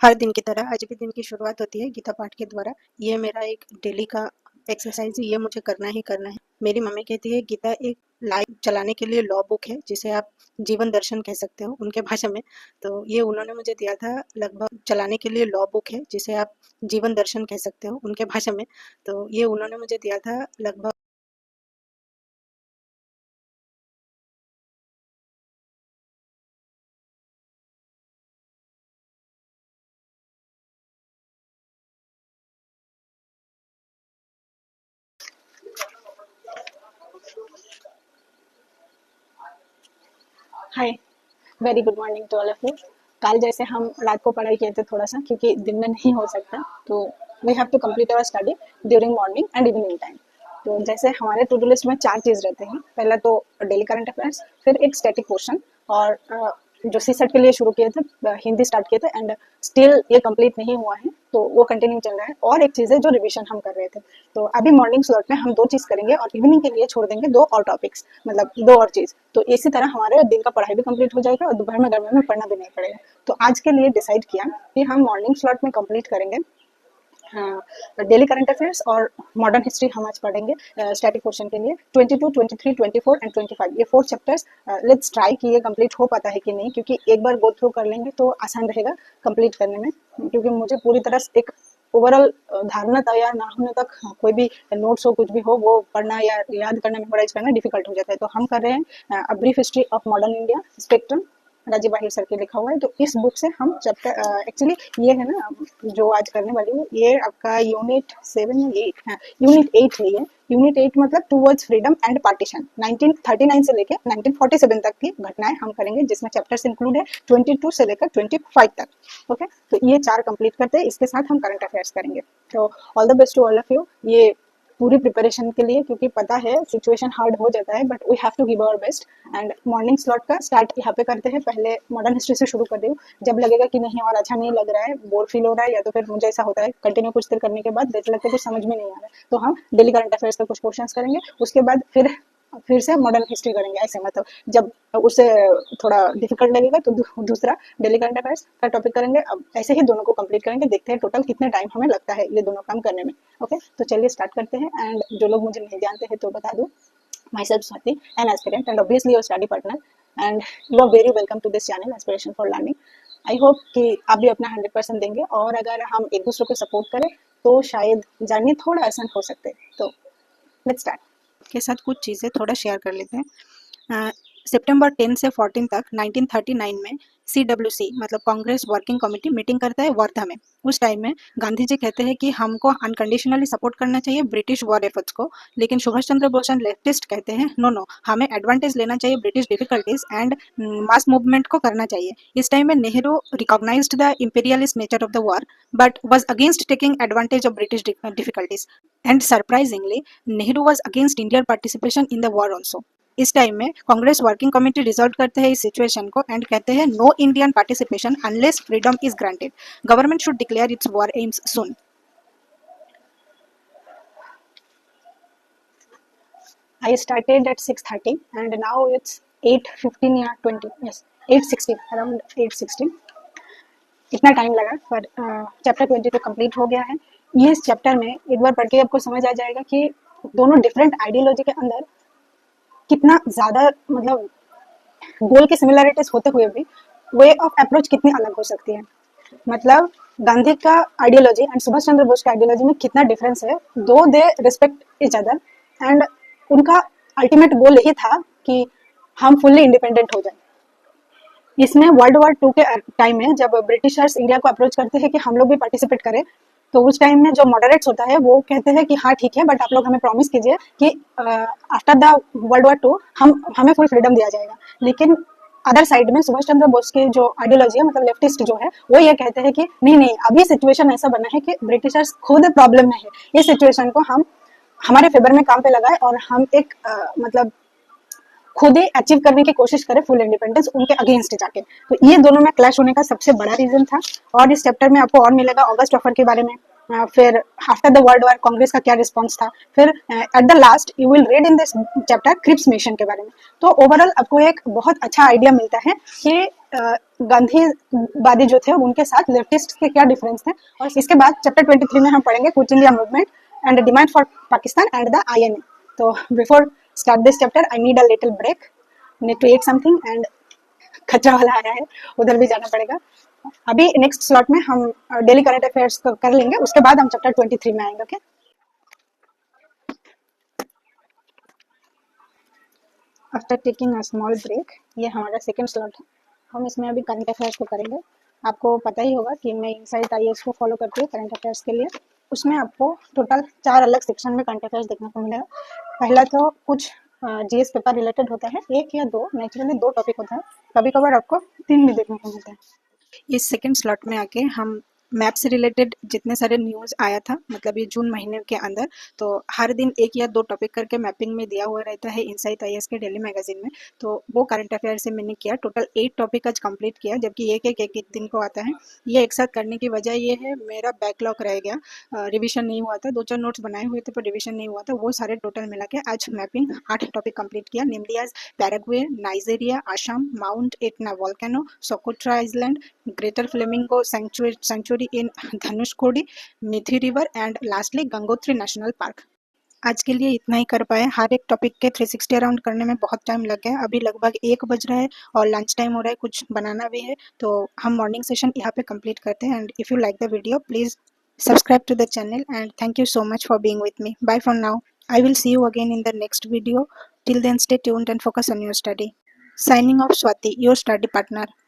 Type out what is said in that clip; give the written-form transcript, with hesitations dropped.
हर दिन की तरह आज भी दिन की शुरुआत होती है गीता पाठ के द्वारा। ये मेरा एक डेली का एक्सरसाइज है, ये मुझे करना ही करना है। मेरी मम्मी कहती है गीता एक लाइफ चलाने के लिए लॉ बुक है, जिसे आप जीवन दर्शन कह सकते हो उनके भाषा में। तो ये उन्होंने मुझे दिया था, लगभग चलाने के लिए लॉ बुक है, जिसे आप जीवन दर्शन कह सकते हो उनके भाषा में। तो ये उन्होंने मुझे दिया था लगभग। Hi, very good morning to all of you. कल जैसे हम रात को पढ़ाई किए थे थोड़ा सा, क्योंकि दिन में नहीं हो सकता, तो we have to complete our study during morning and evening time. तो जैसे हमारे टू डू लिस्ट में चार चीज़ रहते हैं। पहला तो डेली करंट अफेयर्स, फिर एक स्टैटिक पोर्शन, और जो सी सेट के लिए शुरू किए थे, हिंदी स्टार्ट किए थे, एंड स्टिल ये कंप्लीट नहीं हुआ है, तो वो कंटिन्यू चल रहा है। और एक चीज़ है जो रिवीजन हम कर रहे थे। तो अभी मॉर्निंग स्लॉट में हम दो चीज़ करेंगे और इवनिंग के लिए छोड़ देंगे दो और टॉपिक्स, मतलब दो और चीज़। तो इसी तरह हमारे दिन का पढ़ाई भी कंप्लीट हो जाएगा और दोपहर में गर्मी में पढ़ना भी नहीं पड़ेगा। तो आज के लिए डिसाइड किया कि हम मॉर्निंग स्लॉट में कंप्लीट करेंगे डेली करंट अफेयर्स और मॉडर्न हिस्ट्री। हम आज पढ़ेंगे स्टैटिक पोर्शन के लिए 22, 23, 24 एंड 25, ये 4 चैप्टर्स। लेट्स ट्राई कि ये कंप्लीट हो पाता है कि नहीं, क्योंकि एक बार गो थ्रू कर लेंगे तो आसान रहेगा कंप्लीट करने में। क्योंकि मुझे पूरी तरह से एक ओवरऑल धारणा तैयार ना होने तक कोई भी नोट्स हो, कुछ भी हो, वो पढ़ना या याद करना, मेमोराइज करना डिफिकल्ट हो जाता है। तो हम कर रहे हैं a brief history of modern India, spectrum, Rajiv Ahir sir के लिखा हुआ है। तो इस बुक से हम चैप्टर, एक्चुअली ये है ना जो आज करने वाली हूँ, ये आपका यूनिट 7 या 8 है, यूनिट 8 है ये। यूनिट 8 मतलब टूवर्ड्स फ्रीडम एंड पार्टीशन, 1939 से लेकर 1947 तक की घटनाएं हम करेंगे, जिसमें चैप्टर्स इंक्लूड है 22 से लेकर 25 तक। ओके, तो ये चार कंप्लीट करते हैं, इसके साथ हम करंट अफेयर्स करेंगे। तो all the best to all of you, ये पूरी प्रिपरेशन के लिए, क्योंकि पता है सिचुएशन हार्ड हो जाता है, but we have to give our best. And morning slot का स्टार्ट यहाँ पे करते हैं। पहले मॉडर्न हिस्ट्री से शुरू कर रही हूँ। जब लगेगा कि नहीं और अच्छा नहीं लग रहा है, बोर फील हो रहा है, या तो फिर मुझे ऐसा होता है कंटिन्यू कुछ देर करने के बाद देर लगता है कुछ समझ में नहीं आ रहा है, तो हम डेली करंट अफेयर्स का कुछ क्वेश्चंस करेंगे। उसके बाद फिर से मॉडर्न हिस्ट्री करेंगे, ऐसे मतलब जब उससे थोड़ा डिफिकल्ट लगेगा तो दूसरा डेली करंट अफेयर्स का टॉपिक करेंगे। अब ऐसे ही दोनों को कंप्लीट करेंगे, देखते हैं टोटल कितने टाइम हमें लगता है ये दोनों काम करने में। ओके, तो चलिए स्टार्ट करते हैं। एंड जो लोग मुझे नहीं जानते हैं तो बता दूं, myself Swati, an aspirant and obviously your study partner, and you are very welcome to this channel aspiration for learning. I hope कि आप भी अपना 100% देंगे, और अगर हम एक दूसरे को सपोर्ट करें तो शायद जर्नी थोड़ा आसान हो सकते हैं। तो लेट्स स्टार्ट। के साथ कुछ चीज़ें थोड़ा शेयर कर लेते हैं। सितंबर 10 से 14 तक 1939 में CWC मतलब कांग्रेस वर्किंग कमेटी मीटिंग करता है वर्धा में। उस टाइम में गांधी जी कहते हैं कि हमको अनकंडीशनली सपोर्ट करना चाहिए ब्रिटिश वॉर एफर्ट्स को, लेकिन सुभाष चंद्र बोस एंड लेफ्टिस्ट कहते हैं नो नो, हमें एडवांटेज लेना चाहिए British difficulties and mass movement को करना चाहिए। इस टाइम में Nehru recognised the imperialist nature of the war but was against taking advantage of British difficulties, and surprisingly Nehru was against Indian participation in the war also। इस time में Congress working committee resolve करते हैं इस सिचुएशन को and कहते हैं no Indian participation unless freedom is granted, government should declare its war aims soon. I started at 6:30 and now it's 8:15 या 20, yes 8:16, around 8:16। इतना टाइम लगा, पर चैप्टर 20 तो कंप्लीट हो गया है। ये इस चैप्टर में एक बार पढ़ के आपको समझ आ जाएगा कि दोनों डिफरेंट आइडियोलॉजी के अंदर कितना ज़्यादा, मतलब गोल की सिमिलरिटीज होते हुए भी वे ऑफ अप्रोच कितनी अलग हो सकती है। मतलब गांधी का आइडियोलॉजी एंड सुभाष चंद्र बोस का आइडियोलॉजी में कितना डिफरेंस है, दो they respect each other, and उनका अल्टीमेट गोल यही था कि हम फुल्ली इंडिपेंडेंट हो जाए। इसमें वर्ल्ड वॉर 2 के टाइम में जब ब्रिटिशर्स इंडिया को अप्रोच करते हैं कि हम लोग भी पार्टिसिपेट करें, तो उस टाइम में जो मॉडरेट्स होता है वो कहते हैं कि हाँ ठीक है, बट आप लोग हमें प्रॉमिस कीजिए कि आफ्टर द वर्ल्ड वॉर 2 हमें फुल फ्रीडम दिया जाएगा। लेकिन अदर साइड में सुभाष चंद्र बोस की जो आइडियोलॉजी है, मतलब लेफ्टिस्ट जो है, वो ये कहते हैं कि नहीं नहीं, अभी सिचुएशन ऐसा बना है कि ब्रिटिशर्स खुद प्रॉब्लम में है, इस सिचुएशन को हम हमारे फेवर में काम पे लगाए और हम एक मतलब खुद ही अचीव करने की कोशिश करें फुल इंडिपेंडेंस, उनके अगेंस्ट जाके। तो ये दोनों में क्लैश होने का सबसे बड़ा रीजन था। और इस चैप्टर में आपको और मिलेगा ऑगस्ट ऑफर के बारे में, फिर after the world war Congress का क्या रिस्पॉन्स था, फिर at the last you will read in this chapter Cripps mission के बारे में। तो ओवरऑल आपको एक बहुत अच्छा आइडिया मिलता है कि गांधीवादी जो थे उनके साथ लेफ्टिस्ट के क्या डिफरेंस थे। और इसके बाद चैप्टर 23 में हम पढ़ेंगे quit India movement and demand for Pakistan and the INA। तो before start this chapter I need a little break, need to eat something and खतरा वाला आया है, उधर भी जाना पड़ेगा। अभी नेक्स्ट स्लॉट में हम डेली करंट अफेयर्स कर लेंगे, उसके बाद हम चैप्टर 23 में आएंगे। Okay, after taking a small break, ये हमारा सेकंड स्लॉट है। हम इसमें अभी करंट अफेयर्स को करेंगे। आपको पता ही होगा कि मैं इनसाइट IAS को फॉलो करती हूँ करंट अफेयर्स के लिए। उसमें आपको टोटल 4 अलग सेक्शन में करंट अफेयर्स देखने को मिलेगा। पहला तो कुछ GS पेपर रिलेटेड होता है, 1 या 2, नेचुरली 2 टॉपिक होता है, कभी कभार आपको 3 भी देखने को मिलता है। इस सेकंड स्लॉट में आके हम मैप से रिलेटेड जितने सारे न्यूज़ आया था, मतलब ये जून महीने के अंदर, तो हर दिन 1 या 2 टॉपिक करके मैपिंग में दिया हुआ रहता है इनसाइट IAS के डेली मैगजीन में। तो वो करंट अफेयर से मैंने किया, टोटल 8 टॉपिक आज कंप्लीट किया, जबकि एक दिन को आता है। ये एक साथ करने की वजह ये है, मेरा बैकलॉग रह गया, रिविजन नहीं हुआ था, 2-4 नोट्स बनाए हुए थे पर रिविजन नहीं हुआ था, वो सारे टोटल मिला के आज मैपिंग 8 टॉपिक कंप्लीट किया। नेमली आज Paraguay, Nigeria, Assam, Mount Etna volcano, Socotra island, greater flamingo sanctuary in Dhanushkodi, Mithi river and lastly Gangotri national park. आज के लिए इतना ही कर पाए। हर एक टॉपिक के 360 अराउंड करने में बहुत टाइम लग गया। अभी लगभग 1 बज रहा है और लंच टाइम हो रहा है, कुछ बनाना भी है, तो हम मॉर्निंग सेशन यहाँ पे कंप्लीट करते हैं। And if you like the video please subscribe to the channel and thank you so much for being with me. Bye for now. I will see you again in the next video. Till then, stay tuned and focus on your study. Signing off, Swati, your study partner.